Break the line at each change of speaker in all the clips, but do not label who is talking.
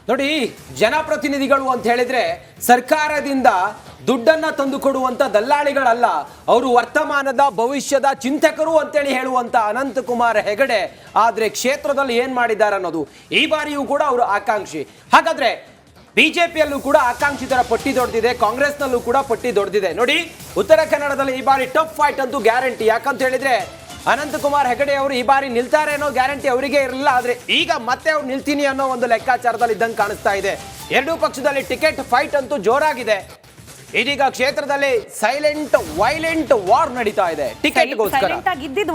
ನೋಡಿ, ಜನಪ್ರತಿನಿಧಿಗಳು ಅಂತ ಹೇಳಿದ್ರೆ ಸರ್ಕಾರದಿಂದ ದುಡ್ಡನ್ನ ತಂದುಕೊಡುವಂತ ದಲ್ಲಾಳಿಗಳಲ್ಲ, ಅವರು ವರ್ತಮಾನದ ಭವಿಷ್ಯದ ಚಿಂತಕರು ಅಂತೇಳಿ ಹೇಳುವಂತ ಅನಂತಕುಮಾರ್ ಹೆಗಡೆ. ಆದ್ರೆ ಕ್ಷೇತ್ರದಲ್ಲಿ ಏನ್ ಮಾಡಿದ್ದಾರೆ ಅನ್ನೋದು ಈ ಬಾರಿಯೂ ಕೂಡ ಅವರು ಆಕಾಂಕ್ಷಿ. ಹಾಗಾದ್ರೆ ಬಿಜೆಪಿಯಲ್ಲೂ ಕೂಡ ಆಕಾಂಕ್ಷಿತರ ಪಟ್ಟಿ ದೊಡ್ಡದಿದೆ, ಕಾಂಗ್ರೆಸ್ನಲ್ಲೂ ಕೂಡ ಪಟ್ಟಿ ದೊಡ್ಡದಿದೆ. ನೋಡಿ, ಉತ್ತರ ಕನ್ನಡದಲ್ಲಿ ಈ ಬಾರಿ ಟಫ್ ಫೈಟ್ ಅಂತೂ ಗ್ಯಾರಂಟಿ. ಯಾಕಂತ ಹೇಳಿದ್ರೆ ಅನಂತಕುಮಾರ್ ಹೆಗಡೆ ಅವರು ಈ ಬಾರಿ ನಿಲ್ತಾರೆ ಅನ್ನೋ ಗ್ಯಾರಂಟಿ ಅವರಿಗೆ ಇರಲಿಲ್ಲ. ಆದ್ರೆ ಈಗ ಮತ್ತೆ ಅವ್ರು ನಿಲ್ತೀನಿ ಅನ್ನೋ ಒಂದು ಲೆಕ್ಕಾಚಾರದಲ್ಲಿ ಇದ್ದಂಗೆ ಕಾಣಿಸ್ತಾ ಇದೆ. ಎರಡೂ ಪಕ್ಷದಲ್ಲಿ ಟಿಕೆಟ್ ಫೈಟ್ ಅಂತೂ ಜೋರಾಗಿದೆ. ಇದೀಗ ಕ್ಷೇತ್ರದಲ್ಲಿ ಸೈಲೆಂಟ್ ವೈಲೆಂಟ್ ವಾರ್ ನಡೀತಾ ಇದೆ ಟಿಕೆಟ್ಗೋಸ್ಕರ.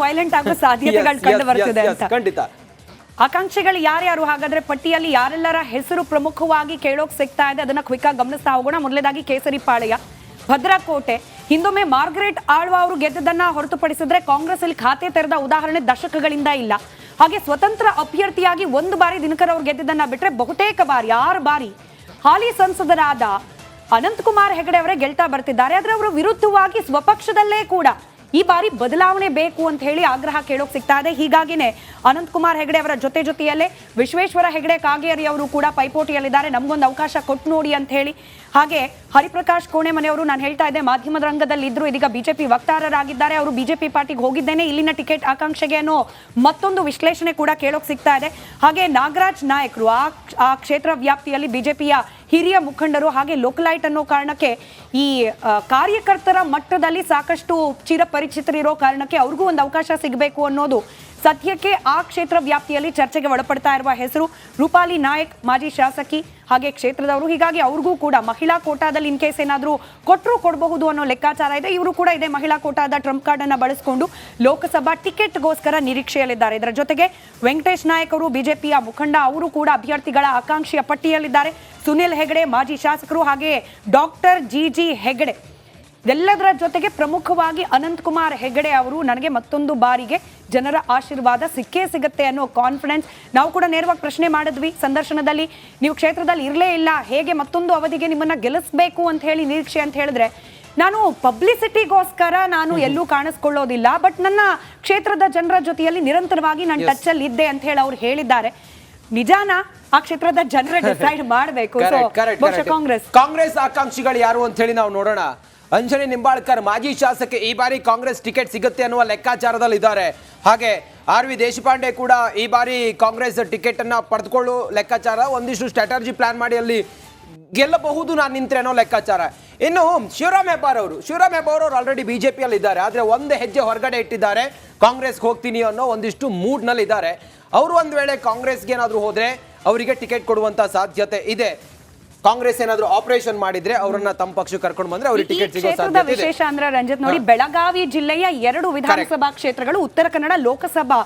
ವೈಲೆಂಟ್ ಆಗೋ ಸಾಧ್ಯತೆಗಳು ಕಂಡು ಬರ್ತಿದೆ ಅಂತ.
ಖಂಡಿತ.
ಆಕಾಂಕ್ಷಿಗಳು ಯಾರ್ಯಾರು ಹಾಗಾದ್ರೆ ಪಟ್ಟಿಯಲ್ಲಿ ಯಾರೆಲ್ಲರ ಹೆಸರು ಪ್ರಮುಖವಾಗಿ ಕೇಳೋಕ್ ಸಿಗ್ತಾ ಇದೆ ಅದನ್ನ ಕ್ವಿಕ್ ಆಗಿ ಗಮನಿಸ್ತಾ ಹೋಗೋಣ. ಮೊದಲನೇದಾಗಿ ಕೇಸರಿಪಾಳ್ಯ, ಭದ್ರಕೋಟೆ. ಹಿಂದೊಮ್ಮೆ ಮಾರ್ಗರೆಟ್ ಆಳ್ವ ಅವರು ಗೆದ್ದದನ್ನ ಹೊರತುಪಡಿಸಿದ್ರೆ ಕಾಂಗ್ರೆಸ್ ಅಲ್ಲಿ ಖಾತೆ ತೆರೆದ ಉದಾಹರಣೆ ದಶಕಗಳಿಂದ ಇಲ್ಲ. ಹಾಗೆ ಸ್ವತಂತ್ರ ಅಭ್ಯರ್ಥಿಯಾಗಿ ಒಂದು ಬಾರಿ ದಿನಕರ್ ಅವರು ಗೆದ್ದದನ್ನ ಬಿಟ್ರೆ ಬಹುತೇಕ ಬಾರಿ 6 ಬಾರಿ ಹಾಲಿ ಸಂಸದರಾದ ಅನಂತಕುಮಾರ್ ಹೆಗಡೆ ಅವರೇ ಗೆಲ್ತಾ ಬರ್ತಿದ್ದಾರೆ. ಆದ್ರೆ ಅವರ ವಿರುದ್ಧವಾಗಿ ಸ್ವಪಕ್ಷದಲ್ಲೇ ಕೂಡ ಈ ಬಾರಿ ಬದಲಾವಣೆ ಬೇಕು ಅಂತ ಹೇಳಿ ಆಗ್ರಹ ಕೇಳೋಕ್ ಸಿಗ್ತಾ ಇದೆ. ಹೀಗಾಗಿನೇ ಅನಂತಕುಮಾರ್ ಹೆಗಡೆ ಅವರ ಜೊತೆಯಲ್ಲೇ ವಿಶ್ವೇಶ್ವರ ಹೆಗಡೆ ಕಾಗೇರಿ ಅವರು ಕೂಡ ಪೈಪೋಟಿಯಲ್ಲಿದ್ದಾರೆ. ನಮಗೊಂದು ಅವಕಾಶ ಕೊಟ್ಟು ನೋಡಿ ಅಂತ ಹೇಳಿ. ಹಾಗೆ ಹರಿಪ್ರಕಾಶ್ ಕೋಣೆಮನೆಯವರು, ನಾನು ಹೇಳ್ತಾ ಇದ್ದೆ, ಮಾಧ್ಯಮದ ರಂಗದಲ್ಲಿ ಇದ್ರು, ಇದೀಗ ಬಿಜೆಪಿ ವಕ್ತಾರರಾಗಿದ್ದಾರೆ. ಅವರು ಬಿಜೆಪಿ ಪಾರ್ಟಿಗೆ ಹೋಗಿದ್ದೇನೆ, ಇಲ್ಲಿನ ಟಿಕೆಟ್ ಆಕಾಂಕ್ಷೆಗೆ ಅನ್ನೋ ಮತ್ತೊಂದು ವಿಶ್ಲೇಷಣೆ ಕೂಡ ಕೇಳೋಕ್ ಸಿಗ್ತಾ ಇದೆ. ಹಾಗೆ ನಾಗರಾಜ್ ನಾಯಕ್ರು ಆ ಕ್ಷೇತ್ರ ವ್ಯಾಪ್ತಿಯಲ್ಲಿ ಬಿಜೆಪಿಯ ಹಿರಿಯ ಮುಖಂಡರು, ಹಾಗೆ ಲೋಕಲೈಟ್ ಅನ್ನೋ ಕಾರಣಕ್ಕೆ ಈ ಕಾರ್ಯಕರ್ತರ ಮಟ್ಟದಲ್ಲಿ ಸಾಕಷ್ಟು ಚಿರಪರಿಚಿತರಿರೋ ಕಾರಣಕ್ಕೆ ಅವ್ರಿಗೂ ಒಂದು ಅವಕಾಶ ಸಿಗಬೇಕು ಅನ್ನೋದು ಸದ್ಯಕ್ಕೆ ಆ ಕ್ಷೇತ್ರ ವ್ಯಾಪ್ತಿಯಲ್ಲಿ ಚರ್ಚೆಗೆ ಒಳಪಡ್ತಾ ಇರುವ ಹೆಸರು. ರೂಪಾಲಿ ನಾಯಕ್ ಮಾಜಿ ಶಾಸಕಿ, ಹಾಗೆ ಕ್ಷೇತ್ರದವರು. ಹೀಗಾಗಿ ಅವ್ರಿಗೂ ಕೂಡ ಮಹಿಳಾ ಕೋಟಾದಲ್ಲಿ ಇನ್ ಕೇಸ್ ಏನಾದರೂ ಕೊಡಬಹುದು ಅನ್ನೋ ಲೆಕ್ಕಾಚಾರ ಇದೆ. ಇವರು ಕೂಡ ಇದೇ ಮಹಿಳಾ ಕೋಟಾದ ಟ್ರಂಪ್ ಕಾರ್ಡ್ ಅನ್ನ ಬಳಸಿಕೊಂಡು ಲೋಕಸಭಾ ಟಿಕೆಟ್ಗೋಸ್ಕರ ನಿರೀಕ್ಷೆಯಲ್ಲಿದ್ದಾರೆ. ಇದರ ಜೊತೆಗೆ ವೆಂಕಟೇಶ್ ನಾಯಕ್ ಅವರು ಬಿಜೆಪಿಯ ಮುಖಂಡ, ಅವರು ಕೂಡ ಅಭ್ಯರ್ಥಿಗಳ ಆಕಾಂಕ್ಷಿಯ ಪಟ್ಟಿಯಲ್ಲಿದ್ದಾರೆ. ಸುನಿಲ್ ಹೆಗಡೆ ಮಾಜಿ ಶಾಸಕರು, ಹಾಗೆ ಡಾಕ್ಟರ್ ಜಿ ಹೆಗಡೆ. ಇದೆಲ್ಲದರ ಜೊತೆಗೆ ಪ್ರಮುಖವಾಗಿ ಅನಂತಕುಮಾರ್ ಹೆಗಡೆ ಅವರು ನನಗೆ ಮತ್ತೊಂದು ಬಾರಿಗೆ ಜನರ ಆಶೀರ್ವಾದ ಸಿಕ್ಕೇ ಸಿಗುತ್ತೆ ಅನ್ನೋ ಕಾನ್ಫಿಡೆನ್ಸ್. ನಾವು ಕೂಡ ನೇರವಾಗಿ ಪ್ರಶ್ನೆ ಮಾಡಿದ್ವಿ ಸಂದರ್ಶನದಲ್ಲಿ, ನೀವು ಕ್ಷೇತ್ರದಲ್ಲಿ ಇರಲೇ ಇಲ್ಲ, ಹೇಗೆ ಮತ್ತೊಂದು ಅವಧಿಗೆ ನಿಮ್ಮನ್ನ ಗೆಲ್ಲಿಸಬೇಕು ಅಂತ ಹೇಳಿ ನಿರೀಕ್ಷೆ ಅಂತ ಹೇಳಿದ್ರೆ, ನಾನು ಪಬ್ಲಿಸಿಟಿಗೋಸ್ಕರ ನಾನು ಎಲ್ಲೂ ಕಾಣಿಸ್ಕೊಳ್ಳೋದಿಲ್ಲ, ಬಟ್ ನನ್ನ ಕ್ಷೇತ್ರದ ಜನರ ಜೊತೆಯಲ್ಲಿ ನಿರಂತರವಾಗಿ ನಾನು ಟಚ್ ಅಲ್ಲಿ ಇದ್ದೆ ಅಂತ ಹೇಳಿ ಅವ್ರು ಹೇಳಿದ್ದಾರೆ. ನಿಜಾನ ಆ ಕ್ಷೇತ್ರದ ಜನರೇ ಡಿಸೈಡ್ ಮಾಡಬೇಕು.
ಕಾಂಗ್ರೆಸ್ ಆಕಾಂಕ್ಷಿಗಳು ಯಾರು ಅಂತ ಹೇಳಿ ನಾವು ನೋಡೋಣ. ಅಂಜನಿ ನಿಂಬಾಳ್ಕರ್ ಮಾಜಿ ಶಾಸಕ, ಈ ಬಾರಿ ಕಾಂಗ್ರೆಸ್ ಟಿಕೆಟ್ ಸಿಗುತ್ತೆ ಅನ್ನುವ ಲೆಕ್ಕಾಚಾರದಲ್ಲಿ ಇದ್ದಾರೆ. ಹಾಗೆ RV ದೇಶಪಾಂಡೆ ಕೂಡ ಈ ಬಾರಿ ಕಾಂಗ್ರೆಸ್ ಟಿಕೆಟ್ ಅನ್ನ ಪಡೆದುಕೊಳ್ಳೋ ಲೆಕ್ಕಾಚಾರ, ಒಂದಿಷ್ಟು ಸ್ಟ್ರಾಟಜಿ ಪ್ಲಾನ್ ಮಾಡಿ ಅಲ್ಲಿ ಗೆಲ್ಲಬಹುದು ನಾನು ನಿಂತ್ರೆ ಅನ್ನೋ ಲೆಕ್ಕಾಚಾರ. ಇನ್ನು ಶಿವರಾಮ್ ಹೆಬ್ಬಾರ್ ಅವರು ಆಲ್ರೆಡಿ ಬಿಜೆಪಿಯಲ್ಲಿ ಇದ್ದಾರೆ, ಆದ್ರೆ ಒಂದು ಹೆಜ್ಜೆ ಹೊರಗಡೆ ಇಟ್ಟಿದ್ದಾರೆ, ಕಾಂಗ್ರೆಸ್ಗೆ ಹೋಗ್ತೀನಿ ಅನ್ನೋ ಒಂದಿಷ್ಟು ಮೂಡ್ ನಲ್ಲಿ ಇದ್ದಾರೆ. ಅವರು ಒಂದು ವೇಳೆ ಕಾಂಗ್ರೆಸ್ಗೆ ಏನಾದ್ರು ಹೋದ್ರೆ ಅವರಿಗೆ ಟಿಕೆಟ್ ಕೊಡುವಂತ ಸಾಧ್ಯತೆ ಇದೆ. ಕಾಂಗ್ರೆಸ್ ಏನಾದ್ರು ಆಪರೇಷನ್ ಮಾಡಿದ್ರೆ ಅವರನ್ನ ತಮ್ಮ ಪಕ್ಷಕ್ಕೆ ಕರ್ಕೊಂಡು ಬಂದ್ರೆ ಅವರಿಗೆ ಟಿಕೆಟ್ ಸಿಗೋ ಸಾಧ್ಯತೆ ಇದೆ.
ವಿಶೇಷ ಅಂದ್ರೆ ರಂಜಿತ್ ನೋಡಿ, ಬೆಳಗಾವಿ ಜಿಲ್ಲೆಯ 2 ವಿಧಾನಸಭಾ ಕ್ಷೇತ್ರಗಳು ಉತ್ತರ ಕನ್ನಡ ಲೋಕಸಭಾ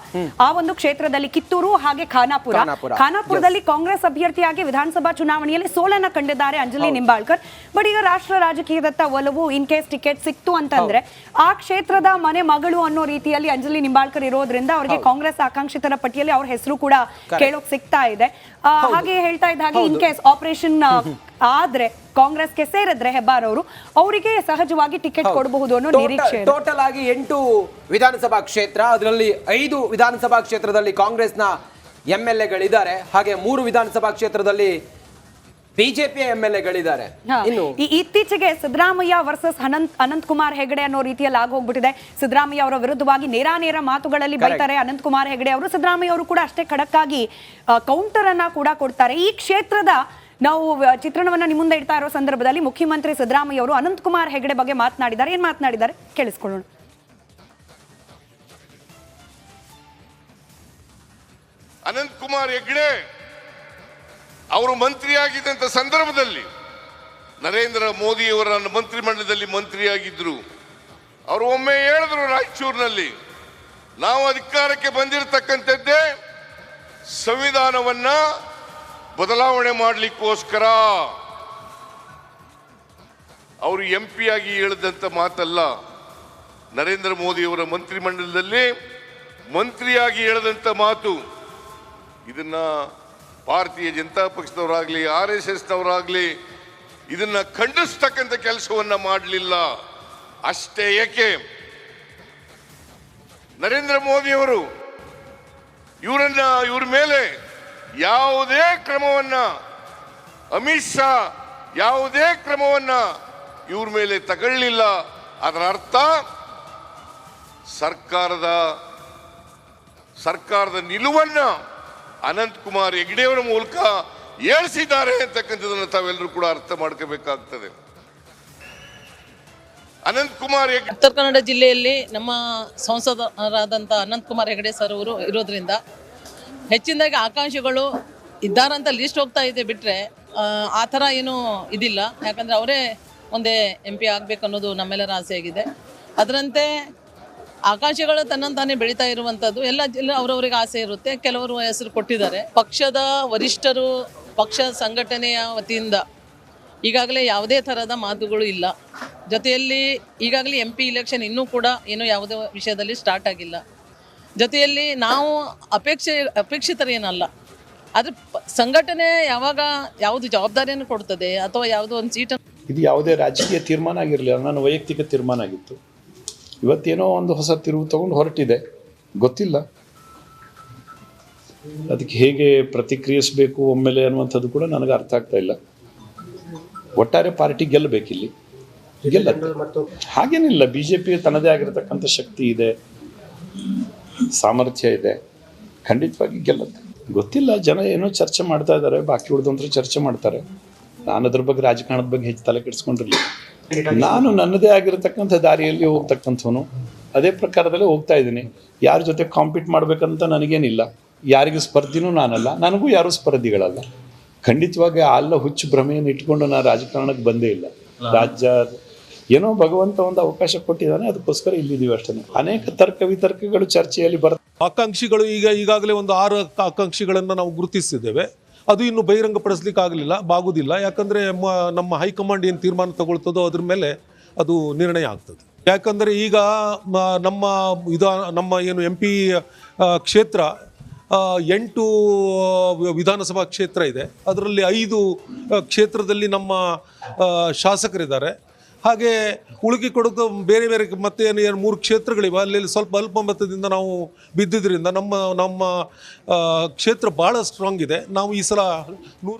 ಆ ಒಂದು ಕ್ಷೇತ್ರದಲ್ಲಿ ಕಿತ್ತೂರು ಹಾಗೆ ಖಾನಾಪುರದಲ್ಲಿ ಕಾಂಗ್ರೆಸ್ ಅಭ್ಯರ್ಥಿಯಾಗಿ ವಿಧಾನಸಭಾ ಚುನಾವಣೆಯಲ್ಲಿ ಸೋಲನ್ನ ಕಂಡಿದ್ದಾರೆ ಅಂಜಲಿ ನಿಂಬಾಳ್ಕರ್. ಬಟ್ ಈಗ ರಾಷ್ಟ್ರ ರಾಜಕೀಯದತ್ತ ಒಲವು, ಇನ್ ಕೇಸ್ ಟಿಕೆಟ್ ಸಿಕ್ತು ಅಂತಂದ್ರೆ ಆ ಕ್ಷೇತ್ರದ ಮನೆ ಮಗಳು ಅನ್ನೋ ರೀತಿಯಲ್ಲಿ ಅಂಜಲಿ ನಿಂಬಾಳ್ಕರ್ ಇರೋದ್ರಿಂದ ಅವರಿಗೆ ಕಾಂಗ್ರೆಸ್ ಆಕಾಂಕ್ಷಿತರ ಪಟ್ಟಿಯಲ್ಲಿ ಅವ್ರ ಹೆಸರು ಕೂಡ ಕೇಳೋಕ್ ಸಿಗ್ತಾ ಇದೆ. ಹಾಗೆ ಹೇಳ್ತಾ ಇದ್ದ ಹಾಗೆ ಇನ್ ಕೇಸ್ ಆಪರೇಷನ್ ಆದ್ರೆ ಕಾಂಗ್ರೆಸ್ಗೆ ಸೇರಿದ್ರೆ ಹೆಬ್ಬಾರ್ ಅವರು ಅವರಿಗೆ ಸಹಜವಾಗಿ ಟಿಕೆಟ್ ಕೊಡಬಹುದು ಅನ್ನೋ ನಿರೀಕ್ಷೆ.
ಟೋಟಲ್ ಆಗಿ 8 ವಿಧಾನಸಭಾ ಕ್ಷೇತ್ರ, ಅದರಲ್ಲಿ 5 ವಿಧಾನಸಭಾ ಕ್ಷೇತ್ರದಲ್ಲಿ ಕಾಂಗ್ರೆಸ್ನ MLAಗಳಿದ್ದಾರೆ, ಹಾಗೆ 3 ವಿಧಾನಸಭಾ ಕ್ಷೇತ್ರದಲ್ಲಿ ಬಿಜೆಪಿ MLAಗಳಿದ್ದಾರೆ.
ಇನ್ನು ಇತ್ತೀಚೆಗೆ ಸಿದ್ದರಾಮಯ್ಯ ವರ್ಸಸ್ ಅನಂತಕುಮಾರ್ ಹೆಗಡೆ ಅನ್ನೋ ರೀತಿಯಲ್ಲಿ ಆಗೋಗ್ಬಿಟ್ಟಿದೆ. ಸಿದ್ದರಾಮಯ್ಯ ಅವರ ವಿರುದ್ಧವಾಗಿ ನೇರ ಮಾತುಗಳಲ್ಲಿ ಬೈತಾರೆ ಅನಂತಕುಮಾರ್ ಹೆಗಡೆ ಅವರು. ಸಿದ್ದರಾಮಯ್ಯ ಅವರು ಕೂಡ ಅಷ್ಟೇ ಖಡಕ್ ಆಗಿ ಕೌಂಟರ್ ಅನ್ನ ಕೂಡ ಕೊಡ್ತಾರೆ. ಈ ಕ್ಷೇತ್ರದ ನಾವು ಚಿತ್ರಣವನ್ನ ನಿಮ್ಮ ಮುಂದೆ ಇಡ್ತಾ ಇರೋ ಸಂದರ್ಭದಲ್ಲಿ ಮುಖ್ಯಮಂತ್ರಿ ಸಿದ್ದರಾಮಯ್ಯ ಅವರು ಅನಂತಕುಮಾರ್ ಹೆಗಡೆ ಬಗ್ಗೆ ಮಾತನಾಡಿದ್ದಾರೆ. ಏನ್ ಮಾತನಾಡಿದ್ದಾರೆ ಕೇಳಿಸ್ಕೊಳ್ಳೋಣ.
ಅನಂತಕುಮಾರ್ ಹೆಗಡೆ ಅವರು ಮಂತ್ರಿಯಾಗಿದ್ದಂಥ ಸಂದರ್ಭದಲ್ಲಿ ನರೇಂದ್ರ ಮೋದಿಯವರ ಮಂತ್ರಿಮಂಡಲದಲ್ಲಿ ಮಂತ್ರಿಯಾಗಿದ್ರು. ಅವರು ಒಮ್ಮೆ ಹೇಳಿದ್ರು ರಾಯಚೂರಿನಲ್ಲಿ, ನಾವು ಅಧಿಕಾರಕ್ಕೆ ಬಂದಿರತಕ್ಕಂಥದ್ದೇ ಸಂವಿಧಾನವನ್ನ ಬದಲಾವಣೆ ಮಾಡಲಿಕ್ಕೋಸ್ಕರ. ಅವರು MP ಆಗಿ ಹೇಳಿದಂಥ ಮಾತಲ್ಲ, ನರೇಂದ್ರ ಮೋದಿಯವರ ಮಂತ್ರಿಮಂಡಲದಲ್ಲಿ ಮಂತ್ರಿಯಾಗಿ ಹೇಳಿದಂಥ ಮಾತು. ಇದನ್ನ ಭಾರತೀಯ ಜನತಾ ಪಕ್ಷದವರಾಗ್ಲಿ RSSನವರಾಗ್ಲಿ ಇದನ್ನ ಖಂಡಿಸ್ತಕ್ಕಂಥ ಕೆಲಸವನ್ನ ಮಾಡಲಿಲ್ಲ. ಅಷ್ಟೇ ಏಕೆ, ನರೇಂದ್ರ ಮೋದಿಯವರು ಇವ್ರ ಮೇಲೆ ಯಾವುದೇ ಕ್ರಮವನ್ನ ಅಮಿತ್ ಶಾ ಯಾವುದೇ ಕ್ರಮವನ್ನ ಇವ್ರ ಮೇಲೆ ತಗೊಳ್ಳಿಲ್ಲ. ಅದರ ಅರ್ಥ ಸರ್ಕಾರದ ನಿಲುವನ್ನ ಅನಂತಕುಮಾರ್ ಹೆಗಡೆಯವರ ಮೂಲಕ ಏಳಿಸಿದ್ದಾರೆ ಅಂತಕ್ಕಂಥದನ್ನು ತಾವೆಲ್ಲರೂ ಕೂಡ ಅರ್ಥ ಮಾಡ್ಕೋಬೇಕಾಗ್ತದೆ. ಅನಂತಕುಮಾರ್
ಉತ್ತರ ಕನ್ನಡ ಜಿಲ್ಲೆಯಲ್ಲಿ ನಮ್ಮ ಸಂಸದರಾದಂಥ ಅನಂತಕುಮಾರ್ ಹೆಗಡೆ ಸರ್ ಅವರು ಇರೋದ್ರಿಂದ ಹೆಚ್ಚಿನದಾಗಿ ಆಕಾಂಕ್ಷಿಗಳು ಇದ್ದಾರಂತ ಲಿಸ್ಟ್ ಹೋಗ್ತಾ ಇದೆ ಬಿಟ್ಟರೆ ಆ ಥರ ಏನೂ ಇದಿಲ್ಲ. ಯಾಕಂದರೆ ಅವರೇ ಒಂದೇ MP ಆಗಬೇಕು ಅನ್ನೋದು ನಮ್ಮೆಲ್ಲರ ಆಸೆಯಾಗಿದೆ. ಅದರಂತೆ ಆಕಾಂಕ್ಷಿಗಳು ತನ್ನಂತಾನೇ ಬೆಳೀತಾ ಇರುವಂಥದ್ದು ಎಲ್ಲ ಅವರವರಿಗೆ ಆಸೆ ಇರುತ್ತೆ. ಕೆಲವರು ಹೆಸರು ಕೊಟ್ಟಿದ್ದಾರೆ. ಪಕ್ಷದ ವರಿಷ್ಠರು ಪಕ್ಷ ಸಂಘಟನೆಯ ವತಿಯಿಂದ ಈಗಾಗಲೇ ಯಾವುದೇ ಥರದ ಮಾತುಗಳು ಇಲ್ಲ. ಜೊತೆಯಲ್ಲಿ ಈಗಾಗಲೇ MP ಇಲೆಕ್ಷನ್ ಇನ್ನೂ ಕೂಡ ಏನೂ ಯಾವುದೇ ವಿಷಯದಲ್ಲಿ ಸ್ಟಾರ್ಟ್ ಆಗಿಲ್ಲ. ಜೊತೆಯಲ್ಲಿ ನಾವು ಅಪೇಕ್ಷಿತರೇನಲ್ಲ. ಆದರೆ ಸಂಘಟನೆ ಯಾವಾಗ ಯಾವುದು ಜವಾಬ್ದಾರಿಯನ್ನು ಕೊಡ್ತದೆ ಅಥವಾ ಯಾವುದೋ ಒಂದು ಸೀಟನ್ನು,
ಇದು ಯಾವುದೇ ರಾಜಕೀಯ ತೀರ್ಮಾನ ಆಗಿರಲಿಲ್ಲ, ನನ್ನ ವೈಯಕ್ತಿಕ ತೀರ್ಮಾನ ಆಗಿತ್ತು. ಇವತ್ತೇನೋ ಒಂದು ಹೊಸ ತಿರುವು ತಗೊಂಡು ಹೊರಟಿದೆ, ಗೊತ್ತಿಲ್ಲ ಅದಕ್ಕೆ ಹೇಗೆ ಪ್ರತಿಕ್ರಿಯಿಸಬೇಕು ಒಮ್ಮೆಲೆ ಅನ್ನುವಂಥದ್ದು ಕೂಡ ನನಗೆ ಅರ್ಥ ಆಗ್ತಾ ಇಲ್ಲ. ಒಟ್ಟಾರೆ ಪಾರ್ಟಿ ಗೆಲ್ಲಬೇಕಿಲ್ಲಿ, ಗೆಲ್ಲತ್ತೆ. ಹಾಗೇನಿಲ್ಲ, BJP ತನ್ನದೇ ಆಗಿರತಕ್ಕಂಥ ಶಕ್ತಿ ಇದೆ, ಸಾಮರ್ಥ್ಯ ಇದೆ, ಖಂಡಿತವಾಗಿ ಗೆಲ್ಲತ್ತೆ. ಗೊತ್ತಿಲ್ಲ, ಜನ ಏನೋ ಚರ್ಚೆ ಮಾಡ್ತಾ ಇದ್ದಾರೆ, ಬಾಕಿ ಉಳಿದಂತರೂ ಚರ್ಚೆ ಮಾಡ್ತಾರೆ. ನಾನು ಅದ್ರ ಬಗ್ಗೆ ರಾಜಕಾರಣದ ಬಗ್ಗೆ ಹೆಚ್ಚು ತಲೆ ಕೆಡಿಸ್ಕೊಂಡಿರಲಿಲ್ಲ. ನಾನು ನನ್ನದೇ ಆಗಿರತಕ್ಕಂಥ ದಾರಿಯಲ್ಲಿ ಹೋಗ್ತಕ್ಕಂಥವನು, ಅದೇ ಪ್ರಕಾರದಲ್ಲೇ ಹೋಗ್ತಾ ಇದ್ದೀನಿ. ಯಾರ ಜೊತೆ ಕಾಂಪೀಟ್ ಮಾಡ್ಬೇಕಂತ ನನಗೇನಿಲ್ಲ, ಯಾರಿಗೂ ಸ್ಪರ್ಧಿನೂ ನಾನಲ್ಲ, ನನಗೂ ಯಾರೂ ಸ್ಪರ್ಧಿಗಳಲ್ಲ. ಖಂಡಿತವಾಗಿ ಅಲ್ಲ ಹುಚ್ಚು ಭ್ರಮೆಯನ್ನು ಇಟ್ಕೊಂಡು ನಾನು ರಾಜಕಾರಣಕ್ಕೆ ಬಂದೇ ಇಲ್ಲ. ರಾಜ್ಯ ಏನೋ ಭಗವಂತ ಒಂದು ಅವಕಾಶ ಕೊಟ್ಟಿದ್ದಾನೆ, ಅದಕ್ಕೋಸ್ಕರ ಇಲ್ಲಿದ್ದೀವಿ ಅಷ್ಟೇ. ಅನೇಕ ತರ್ಕ ವಿತರ್ಕಗಳು ಚರ್ಚೆಯಲ್ಲಿ ಬರ್ತವೆ.
ಆಕಾಂಕ್ಷಿಗಳು ಈಗಾಗಲೇ ಒಂದು 6 ಆಕಾಂಕ್ಷಿಗಳನ್ನು ನಾವು ಗುರುತಿಸಿದ್ದೇವೆ. ಅದು ಇನ್ನು ಬಹಿರಂಗಪಡಿಸ್ಲಿಕ್ಕೆ ಆಗುವುದಿಲ್ಲ. ಯಾಕಂದರೆ ನಮ್ಮ ಹೈಕಮಾಂಡ್ ಏನು ತೀರ್ಮಾನ ತಗೊಳ್ತದೋ ಅದ್ರ ಮೇಲೆ ಅದು ನಿರ್ಣಯ ಆಗ್ತದೆ. ಯಾಕಂದರೆ ಈಗ ನಮ್ಮ ಏನು MP ಕ್ಷೇತ್ರ 8 ವಿಧಾನಸಭಾ ಕ್ಷೇತ್ರ ಇದೆ. ಅದರಲ್ಲಿ 5 ಕ್ಷೇತ್ರದಲ್ಲಿ ನಮ್ಮ ಶಾಸಕರಿದ್ದಾರೆ. ಹಾಗೆ ಉಳುಕಿ ಕೊಡೋದು ಬೇರೆ ಬೇರೆ ಮತ್ತೆ 3 ಕ್ಷೇತ್ರಗಳಿವೆ. ಅಲ್ಲಿ ಸ್ವಲ್ಪ ಅಲ್ಪಮತದಿಂದ ನಾವು ಬಿದ್ದಿದ್ದರಿಂದ ನಮ್ಮ ಕ್ಷೇತ್ರ ಭಾಳ ಸ್ಟ್ರಾಂಗ್ ಇದೆ. ನಾವು ಈ ಸಲ 100